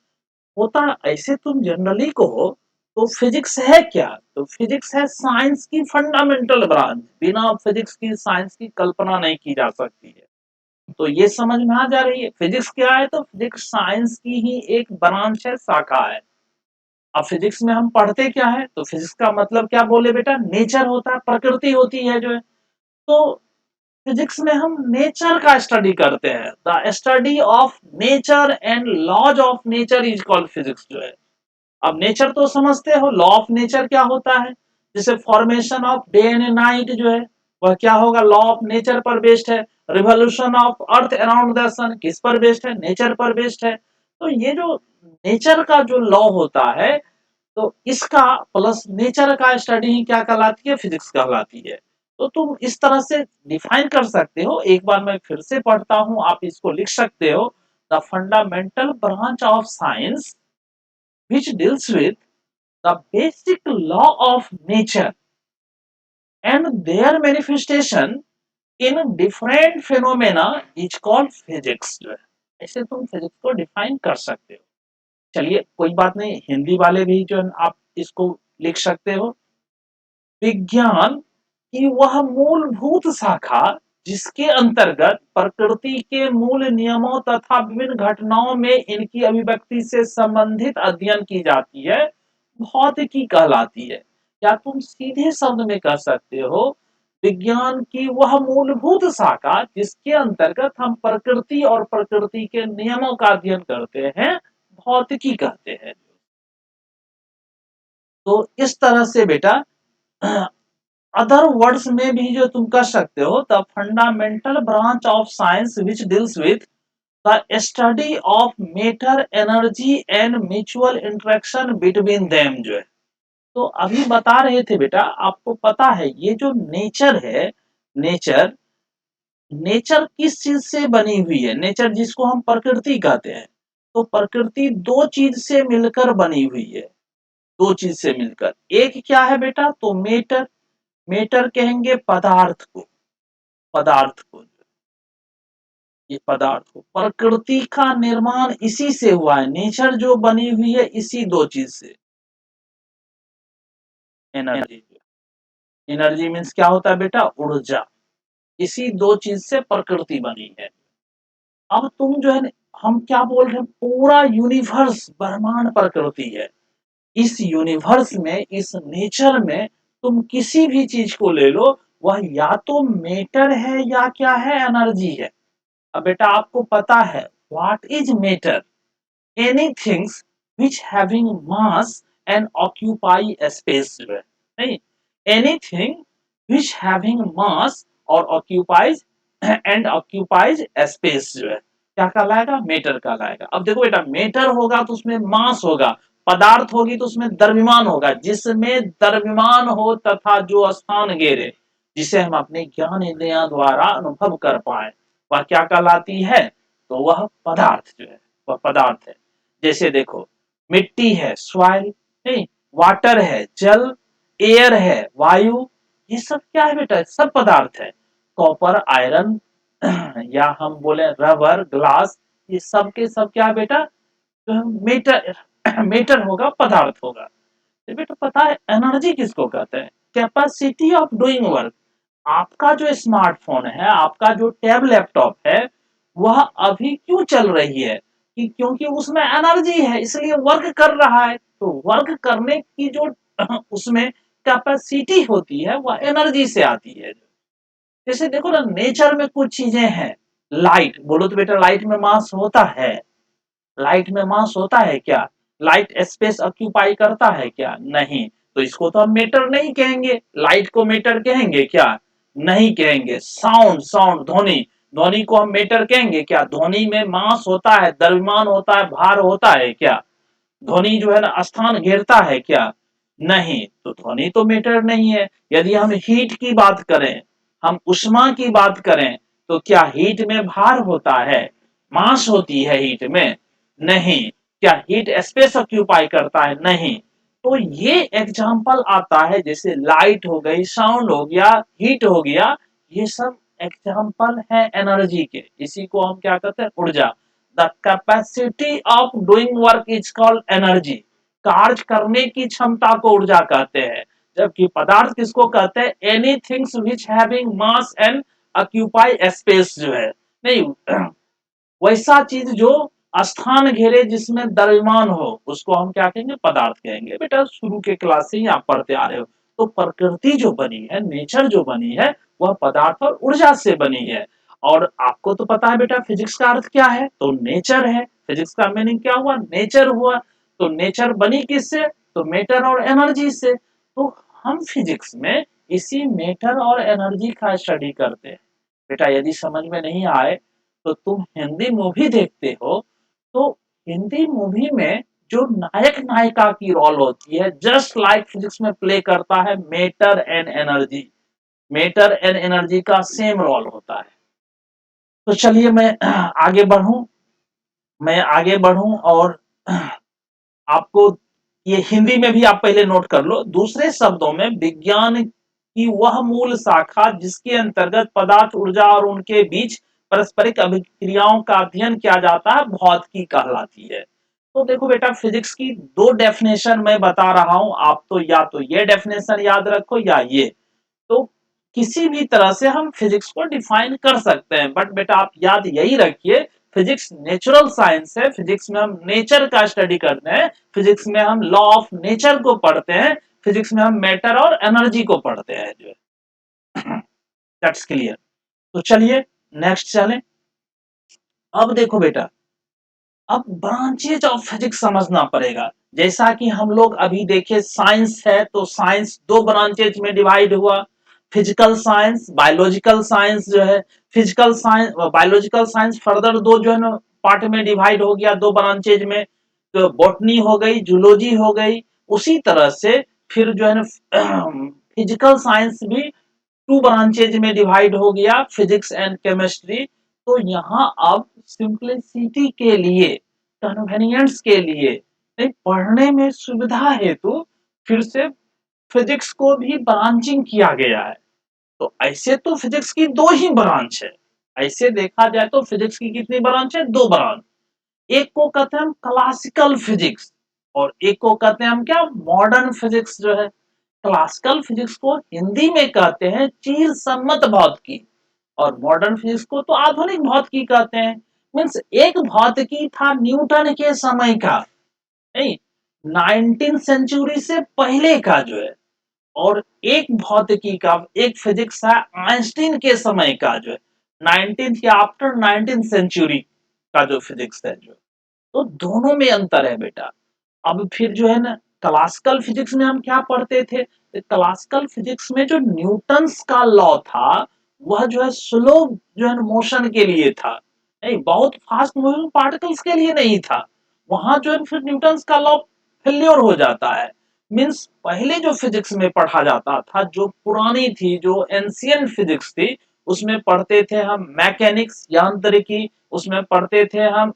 होता ऐसे तुम जनरली कहो तो फिजिक्स है क्या? तो फिजिक्स है साइंस की फंडामेंटल ब्रांच। बिना फिजिक्स की साइंस की कल्पना नहीं की जा सकती है। तो ये समझ में आ जा रही है फिजिक्स क्या है? तो फिजिक्स साइंस की ही एक ब्रांच है, शाखा है। अब फिजिक्स में हम पढ़ते क्या है? तो फिजिक्स का मतलब क्या बोले बेटा? नेचर होता है, प्रकृति होती है जो है। तो फिजिक्स में हम नेचर का स्टडी करते हैं, the study of nature and laws of nature is called physics जो है। अब नेचर तो समझते हो, लॉ ऑफ नेचर क्या होता है? जैसे formation of day and night जो है, वह क्या होगा? लॉ ऑफ नेचर पर बेस्ड है। Revolution of earth around the sun किस पर बेस्ड है? नेचर पर बेस्ड है। तो ये जो नेचर का जो लॉ होता है, तो इसका प्लस नेचर का स्टडी ही क्या कहलाती है? फिजिक्स कहलाती है। तो तुम इस तरह से डिफाइन कर सकते हो। एक बार मैं फिर से पढ़ता हूं, आप इसको लिख सकते हो। The fundamental branch of science which deals with the basic law of nature and their manifestation in different phenomena is called physics जो है। ऐसे तुम फिजिक्स को डिफाइन कर सकते हो। चलिए कोई बात नहीं, हिंदी वाले भी जो है आप इसको लिख सकते हो। विज्ञान की वह मूलभूत शाखा जिसके अंतर्गत प्रकृति के मूल नियमों तथा विभिन्न घटनाओं में इनकी अभिव्यक्ति से संबंधित अध्ययन की जाती है, भौतिकी कहलाती है। या तुम सीधे शब्द में कह सकते हो, विज्ञान की वह मूलभूत शाखा जिसके अंतर्गत हम प्रकृति और प्रकृति के नियमों का अध्ययन करते हैं, भौतिकी कहते हैं। तो इस तरह से बेटा अदर वर्ड्स में भी जो तुम कर सकते हो, the fundamental branch of science which deals with the study of matter, energy and mutual interaction between them जो है। तो अभी बता रहे थे बेटा, आपको पता है ये जो नेचर है, नेचर, नेचर किस चीज से बनी हुई है? नेचर जिसको हम प्रकृति कहते हैं, तो प्रकृति दो चीज से मिलकर बनी हुई है। दो चीज से मिलकर, एक क्या है बेटा? तो मेटर, मेटर कहेंगे पदार्थ को, पदार्थ को, ये पदार्थ को। प्रकृति का निर्माण इसी से हुआ है, नेचर जो बनी हुई है इसी दो चीज से। एनर्जी, एनर्जी मीन्स क्या होता है बेटा? ऊर्जा। इसी दो चीज से प्रकृति बनी है। अब तुम जो है हम क्या बोल रहे हैं? पूरा यूनिवर्स, ब्रह्मांड प्रकृति है। इस यूनिवर्स में, इस नेचर में तुम किसी भी चीज को ले लो, वह या तो मेटर है या क्या है? एनर्जी है। अब बेटा आपको पता है what is matter? Anythings which having mass and occupy space जो है, नहीं, एनीथिंग विच हैविंग मास और ऑक्यूपाइज एंड ऑक्यूपाइज स्पेस जो है क्या कहलाएगा, मेटर कहलाएगा। अब देखो बेटा, मेटर होगा तो उसमें मास होगा, पदार्थ होगी तो उसमें द्रव्यमान होगा, जिसमें द्रव्यमान हो तथा जो स्थान घेरे, जिसे हम अपने ज्ञान इंद्रियों द्वारा अनुभव कर पाए, वह क्या कहलाती है, तो वह पदार्थ जो है वह पदार्थ है। जैसे देखो, मिट्टी है सॉइल, नहीं, वाटर है जल, एयर है वायु, ये सब क्या है बेटा, सब पदार्थ है। कॉपर आयरन या हम बोले रबर ग्लास, ये सब के सब क्या है बेटा, मेटर मेटर होगा, पदार्थ होगा। तो बेटा पता है एनर्जी किसको कहते हैं, कैपेसिटी ऑफ डूइंग वर्क। आपका जो स्मार्टफोन है, आपका जो टैब लैपटॉप है, वह अभी क्यों चल रही है, कि क्योंकि उसमें एनर्जी है इसलिए वर्क कर रहा है। तो वर्क करने की जो उसमें कैपेसिटी होती है वह एनर्जी से आती है। जैसे देखो ना, नेचर में कुछ चीजें हैं, लाइट बोलो तो बेटा लाइट में मास होता है, लाइट में मास होता है क्या, लाइट स्पेस ऑक्यूपाई करता है क्या, नहीं। तो इसको तो हम मीटर नहीं कहेंगे, लाइट को मीटर कहेंगे क्या, नहीं कहेंगे। साउंड, साउंड ध्वनि, ध्वनि को हम मीटर कहेंगे क्या, ध्वनि में मास होता है, द्रव्यमान होता है, भार होता है क्या, ध्वनि जो है ना स्थान घेरता है क्या, नहीं। तो ध्वनि तो मीटर नहीं है। यदि हम हीट की बात करें, हम उष्मा की बात करें, तो क्या हीट में भार होता है, मास होती है हीट में, नहीं। क्या हीट स्पेस ऑक्यूपाई करता है, नहीं। तो ये एग्जांपल आता है, जैसे लाइट हो गई, साउंड हो गया, हीट हो गया, ये सब एग्जांपल है एनर्जी के। इसी को हम क्या कहते हैं, ऊर्जा। The capacity of doing work is called energy. कार्य करने की क्षमता को ऊर्जा कहते हैं। जबकि पदार्थ किसको कहते हैं, anythings which having mass and occupy space जो है, नहीं, वैसा चीज जो स्थान घेरे, जिसमें द्रव्यमान हो, उसको हम क्या कहेंगे, पदार्थ कहेंगे। बेटा शुरू के क्लास से ही आप पढ़ते आ रहे हो। तो प्रकृति जो बनी है, नेचर जो बनी है, वह पदार्थ और ऊर्जा से बनी है। और आपको तो पता है बेटा फिजिक्स का अर्थ क्या है, तो नेचर है। फिजिक्स का मीनिंग क्या हुआ, नेचर हुआ। तो नेचर बनी किससे, तो मैटर और एनर्जी से। तो हम फिजिक्स में इसी मैटर और एनर्जी का स्टडी करते हैं। बेटा यदि समझ में नहीं आए, तो तुम हिंदी मूवी देखते हो, तो हिंदी मूवी में जो नायक नायिका की रोल होती है, जस्ट लाइक फिजिक्स में प्ले करता है matter and energy. Matter and energy का सेम रोल होता है। तो चलिए मैं आगे बढ़ूं, मैं आगे बढ़ूं और आपको ये हिंदी में भी आप पहले नोट कर लो। दूसरे शब्दों में विज्ञान की वह मूल शाखा जिसके अंतर्गत पदार्थ, ऊर्जा और उनके बीच पारस्परिक अभिक्रियाओं का अध्ययन किया जाता है, भौतिकी कहलाती है। तो देखो बेटा फिजिक्स की दो डेफिनेशन मैं बता रहा हूं, आप तो या तो ये डेफिनेशन याद रखो या ये। तो किसी भी तरह से हम फिजिक्स को डिफाइन कर सकते हैं, बट बेटा आप याद यही रखिए, फिजिक्स नेचुरल साइंस है। फिजिक्स में हम नेचर का स्टडी करते हैं, फिजिक्स में हम लॉ ऑफ नेचर को पढ़ते हैं, फिजिक्स में हम मैटर और एनर्जी को पढ़ते हैं जो है। That's clear. तो चलिए नेक्स्ट चलें। अब देखो बेटा, अब ब्रांचेज ऑफ फिजिक्स समझना पड़ेगा। जैसा कि हम लोग अभी देखे साइंस है, तो साइंस दो ब्रांचेज में डिवाइड हुआ, फिजिकल साइंस, बायोलॉजिकल साइंस जो है। Physical science, biological science further दो जो है ना पार्ट में डिवाइड हो गया, दो ब्रांचेज में। तो बॉटनी हो गई, जूलॉजी हो गई। उसी तरह से फिर जो है ना फिजिकल साइंस भी टू ब्रांचेज में डिवाइड हो गया, फिजिक्स एंड केमिस्ट्री। तो यहाँ अब सिंप्लिसिटी के लिए, कन्वीनियंस के लिए, नहीं, पढ़ने में सुविधा हेतु फिर से फिजिक्स को भी ब्रांचिंग किया गया है। तो ऐसे तो फिजिक्स की दो ही ब्रांच है। ऐसे देखा जाए तो फिजिक्स की कितनी ब्रांच है, दो ब्रांच। एक को कहते हैं हम क्लासिकल फिजिक्स, और एक को कहते हैं हम क्या, मॉडर्न फिजिक्स जो है। क्लासिकल फिजिक्स को हिंदी में कहते हैं चीर सम्मत भौतिकी, और मॉडर्न फिजिक्स को तो आधुनिक भौतिकी कहते हैं। मीन्स एक भौतिकी था न्यूटन के समय का, नहीं, 19 सेंचुरी से पहले का जो है, और एक भौतिकी का, एक फिजिक्स है आइंस्टीन के समय का जो है, 19th या आफ्टर 19 सेंचुरी का जो फिजिक्स है जो। तो दोनों में अंतर है बेटा। अब फिर जो है ना क्लासिकल फिजिक्स में हम क्या पढ़ते थे? क्लासिकल फिजिक्स में जो न्यूटन्स का लॉ था, वह जो है स्लो जो है मोशन के लिए था, नहीं बहुत फास्ट मूविंग पार्टिकल्स के लिए नहीं था। वहां जो है फिर न्यूटन्स का लॉ फेल्योर हो जाता है। मीन्स पहले जो फिजिक्स में पढ़ा जाता था, जो पुरानी थी, जो एंशियंट फिजिक्स थी, उसमें पढ़ते थे हम मैकेनिक्स यांत्रिकी, उसमें पढ़ते थे हम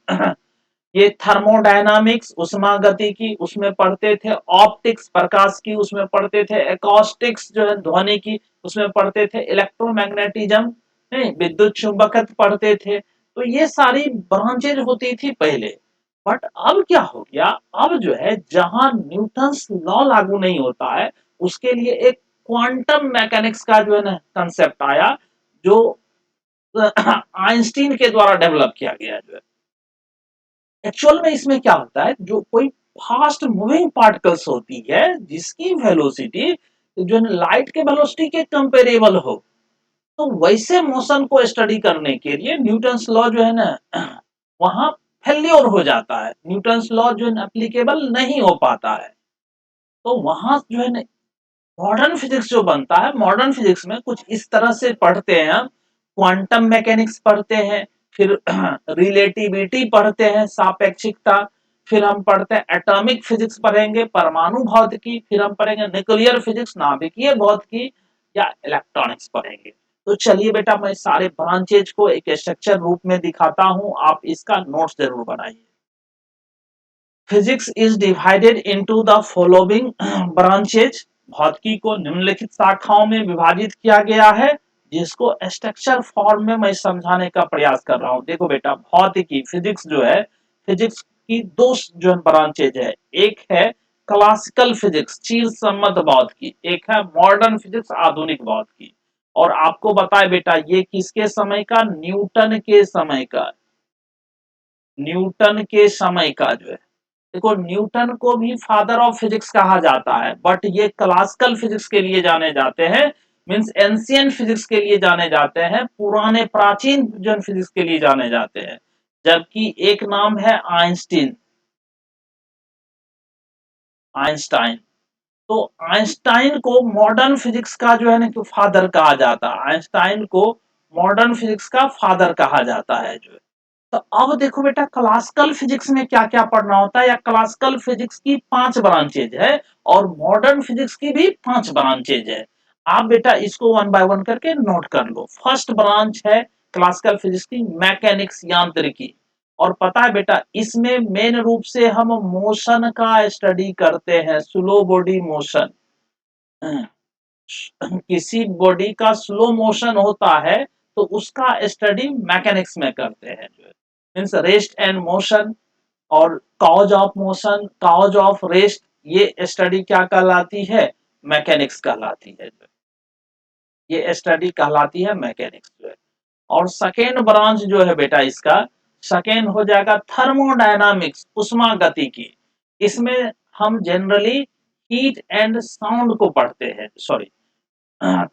ये थर्मोडायनामिक्स उष्मागतिकी, उसमें पढ़ते थे ऑप्टिक्स प्रकाश की, उसमें पढ़ते थे एकॉस्टिक्स जो है ध्वनि की, उसमें पढ़ते थे इलेक्ट्रोमैग्नेटिज्म, विद्युत चुंबकत्व पढ़ते थे। तो ये सारी ब्रांचेज होती थी पहले। बट अब क्या हो गया, अब जो है जहां न्यूटन्स लॉ लागू नहीं होता है, उसके लिए एक क्वांटम मैकेनिक्स का जो है ना कंसेप्ट आया, जो आइंस्टीन के द्वारा डेवलप किया गया जो है। एक्चुअल में इसमें क्या होता है, जो कोई फास्ट मूविंग पार्टिकल्स होती है, जिसकी वेलोसिटी जो है लाइट के वेलोसिटी के कंपेरेबल हो, तो वैसे मोशन को स्टडी करने के लिए न्यूटन्स लॉ जो है ना वहां फेल्योर हो जाता है, न्यूटन्स लॉ जो है एप्लीकेबल नहीं हो पाता है। तो वहां जो है ना मॉडर्न फिजिक्स जो बनता है, मॉडर्न फिजिक्स में कुछ इस तरह से पढ़ते हैं हम। क्वांटम मैकेनिक्स पढ़ते हैं, फिर रिलेटिविटी पढ़ते हैं, सापेक्षिकता, फिर हम पढ़ते हैं एटॉमिक फिजिक्स पढ़ेंगे, परमाणु भौतिकी, फिर हम पढ़ेंगे न्यूक्लियर फिजिक्स, नाभिकीय भौतिकी, या इलेक्ट्रॉनिक्स पढ़ेंगे। तो चलिए बेटा, मैं सारे ब्रांचेज को एक स्ट्रक्चर रूप में दिखाता हूं, आप इसका नोट्स जरूर बनाइए। Physics is divided into the following branches. भौतिकी को निम्नलिखित शाखाओं में विभाजित किया गया है, जिसको स्ट्रक्चर फॉर्म में मैं समझाने का प्रयास कर रहा हूं। देखो बेटा, भौतिकी फिजिक्स जो है, फिजिक्स की दो जो ब्रांचेज है। एक है क्लासिकल फिजिक्स, चीर सम्मत भौतिकी, एक है मॉडर्न फिजिक्स, आधुनिक भौतिकी। और आपको बताए बेटा, ये किसके समय का? न्यूटन के समय का, न्यूटन के समय का जो है। देखो, न्यूटन को भी फादर ऑफ फिजिक्स कहा जाता है, बट ये क्लासिकल फिजिक्स के लिए जाने जाते हैं, मींस एंशियंट फिजिक्स के लिए जाने जाते हैं, पुराने प्राचीन जो फिजिक्स के लिए जाने जाते हैं। जबकि एक नाम है आइंस्टीन, आइंस्टाइन। तो आइंस्टाइन को मॉडर्न फिजिक्स का जो है ना कि फादर कहा जाता है, आइंस्टाइन को मॉडर्न फिजिक्स का फादर कहा जाता है जो है। तो अब देखो बेटा, क्लासिकल फिजिक्स में क्या क्या पढ़ना होता है, या क्लासिकल फिजिक्स की 5 ब्रांचेज है, और मॉडर्न फिजिक्स की भी 5 ब्रांचेज है। आप बेटा इसको वन बाय वन करके नोट कर लो। फर्स्ट ब्रांच है क्लासिकल फिजिक्स की मैकेनिक्स, यांत्रिकी। और पता है बेटा, इसमें मेन रूप से हम मोशन का स्टडी करते हैं, स्लो बॉडी मोशन। किसी बॉडी का स्लो मोशन होता है, तो उसका स्टडी मैकेनिक्स में करते हैं जो है। मीन्स रेस्ट एंड मोशन, और cause of motion, cause of rest, ये स्टडी क्या कहलाती है? मैकेनिक्स कहलाती है जो, ये स्टडी कहलाती है मैकेनिक्स जो है। और सेकेंड ब्रांच जो है बेटा इसका, सेकेंड हो जाएगा थर्मोडायनामिक्स, उष्मा गतिकी। इसमें हम जनरली हीट एंड साउंड को पढ़ते हैं, सॉरी,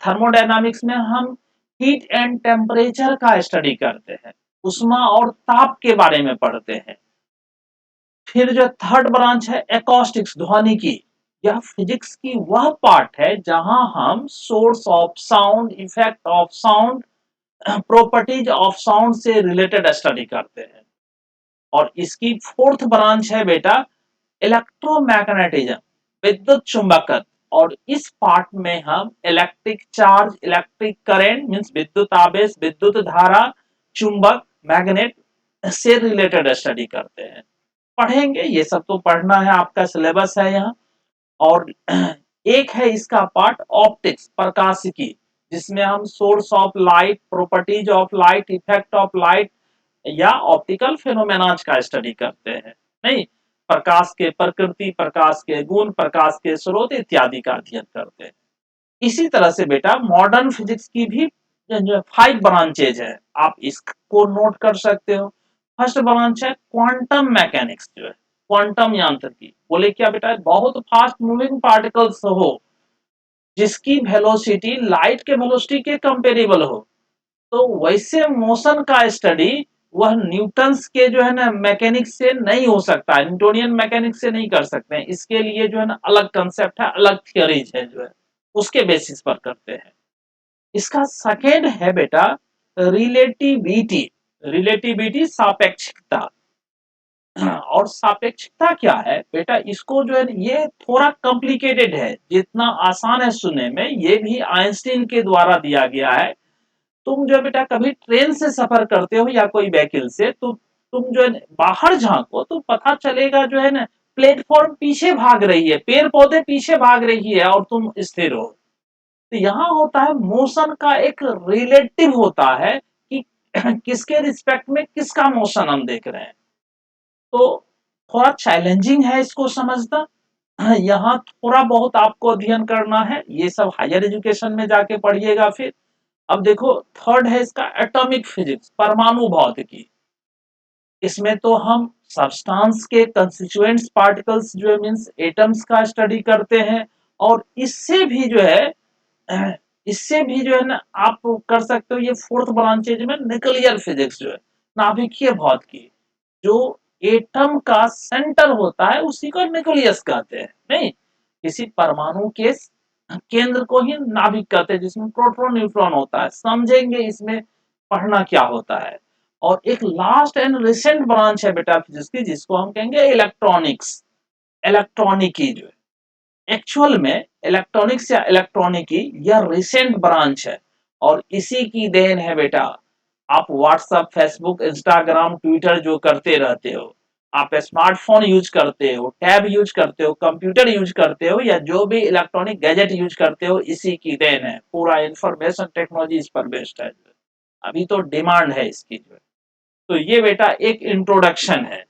थर्मोडायनामिक्स में हम हीट एंड टेम्परेचर का स्टडी करते हैं, उष्मा और ताप के बारे में पढ़ते हैं। फिर जो थर्ड ब्रांच है एकॉस्टिक्स, ध्वनिकी। यह फिजिक्स की वह पार्ट है जहां हम source of sound, effect of sound, properties of sound से रिलेटेड स्टडी करते हैं। और इसकी फोर्थ ब्रांच है बेटा इलेक्ट्रोमैग्नेटिज्म, विद्युत चुंबकत्व। और इस पार्ट में हम electric charge, electric current, means विद्युत आवेश, विद्युत धारा, चुंबक, मैग्नेट से रिलेटेड स्टडी करते हैं, पढ़ेंगे। ये सब तो पढ़ना है, आपका सिलेबस है यहाँ। और एक है इसका पार्ट ऑप्टिक्स, प्रकाशिकी, जिसमें हम source of light, properties of light, effect of light, या ऑप्टिकल फिनोमेनाज का स्टडी करते हैं। नहीं, प्रकाश के प्रकृति, प्रकाश के गुण, प्रकाश के स्रोत इत्यादि का अध्ययन करते हैं। इसी तरह से बेटा मॉडर्न फिजिक्स की भी जो 5 ब्रांचेज है, आप इसको नोट कर सकते हो। फर्स्ट ब्रांच है क्वांटम मैकेनिक्स जो है, क्वांटम यांत्रिकी। बोले क्या बेटा? बहुत फास्ट मूविंग पार्टिकल्स हो, जिसकी वेलोसिटी लाइट के वेलोसिटी के कंपेरेबल हो, तो वैसे मोशन का स्टडी वह न्यूटन्स के जो है ना मैकेनिक्स से नहीं हो सकता, न्यूटोनियन मैकेनिक्स से नहीं कर सकते हैं। इसके लिए जो है ना अलग कंसेप्ट है, अलग थियरीज है जो है, उसके बेसिस पर करते हैं। इसका सेकेंड है बेटा रिलेटिविटी। रिलेटिविटी सापेक्षिकता। और सापेक्षिकता क्या है बेटा, इसको जो है ये थोड़ा कॉम्प्लिकेटेड है, जितना आसान है सुनने में, ये भी आइंस्टीन के द्वारा दिया गया है। तुम जो बेटा कभी ट्रेन से सफर करते हो या कोई व्हीकल से, तो तुम जो है बाहर झांको तो पता चलेगा जो है ना, प्लेटफॉर्म पीछे भाग रही है, पेड़ पौधे पीछे भाग रही है और तुम स्थिर हो। तो यहाँ होता है मोशन का एक रिलेटिव होता है कि किसके रिस्पेक्ट में किसका मोशन हम देख रहे हैं। तो थोड़ा चैलेंजिंग है इसको समझना। यहाँ थोड़ा बहुत आपको अध्ययन करना है, ये सब हायर एजुकेशन में जाके पढ़िएगा फिर। अब देखो थर्ड है इसका एटॉमिक फिजिक्स, परमाणु भौतिकी। इसमें तो हम सब्सटेंस के कंस्टिट्यूएंट्स पार्टिकल्स जो है मींस एटम्स का स्टडी करते हैं। और इससे भी जो है इससे भी जो है ना आप कर सकते हो, ये फोर्थ ब्रांच है में न्यूक्लियर फिजिक्स जो है, नाभिकीय भौतिकी। जो एटम का सेंटर होता है उसी को न्यूक्लियस कहते हैं। नहीं, किसी परमाणु के केंद्र को ही नाभिक कहते हैं, जिसमें प्रोटॉन न्यूट्रॉन होता है। समझेंगे इसमें पढ़ना क्या होता है। और एक लास्ट एंड रिसेंट ब्रांच है बेटा फिजिक्स की, जिसको हम कहेंगे इलेक्ट्रॉनिक्स। इलेक्ट्रॉनिकी जो है एक्चुअल में इलेक्ट्रॉनिक्स या इलेक्ट्रॉनिकी यह रिसेंट ब्रांच है। और इसी की देन है बेटा, आप व्हाट्सएप फेसबुक इंस्टाग्राम ट्विटर जो करते रहते हो, आप स्मार्टफोन यूज करते हो, टैब यूज करते हो, कंप्यूटर यूज करते हो, या जो भी इलेक्ट्रॉनिक गैजेट यूज करते हो, इसी की देन है। पूरा इंफॉर्मेशन टेक्नोलॉजी इस पर बेस्ड है। अभी तो डिमांड है इसकी जो है। तो ये बेटा एक इंट्रोडक्शन है।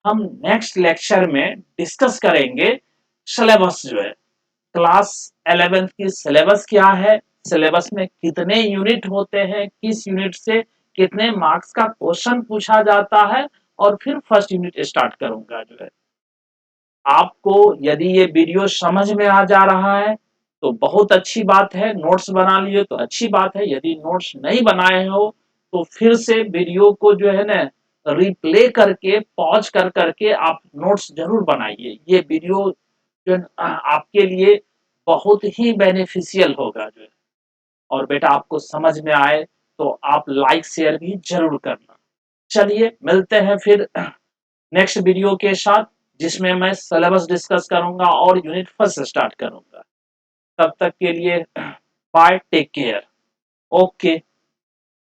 हम नेक्स्ट लेक्चर में डिस्कस करेंगे सिलेबस जो है, क्लास 11th की सिलेबस क्या है, सिलेबस में कितने यूनिट होते हैं, किस यूनिट से कितने मार्क्स का क्वेश्चन पूछा जाता है। और फिर फर्स्ट यूनिट स्टार्ट करूंगा जो है। आपको यदि ये वीडियो समझ में आ जा रहा है तो बहुत अच्छी बात है, नोट्स बना लिए तो अच्छी बात है। यदि नोट्स नहीं बनाए हो तो फिर से वीडियो को जो है ना रिप्ले करके पॉज कर करके आप नोट्स जरूर बनाइए। ये वीडियो जो है आपके लिए बहुत ही बेनिफिशियल होगा जो है। और बेटा आपको समझ में आए तो आप लाइक शेयर भी जरूर करना। चलिए मिलते हैं फिर नेक्स्ट वीडियो के साथ, जिसमें मैं सिलेबस डिस्कस करूंगा और यूनिट फर्स्ट स्टार्ट करूंगा। तब तक के लिए बाय, टेक केयर, ओके।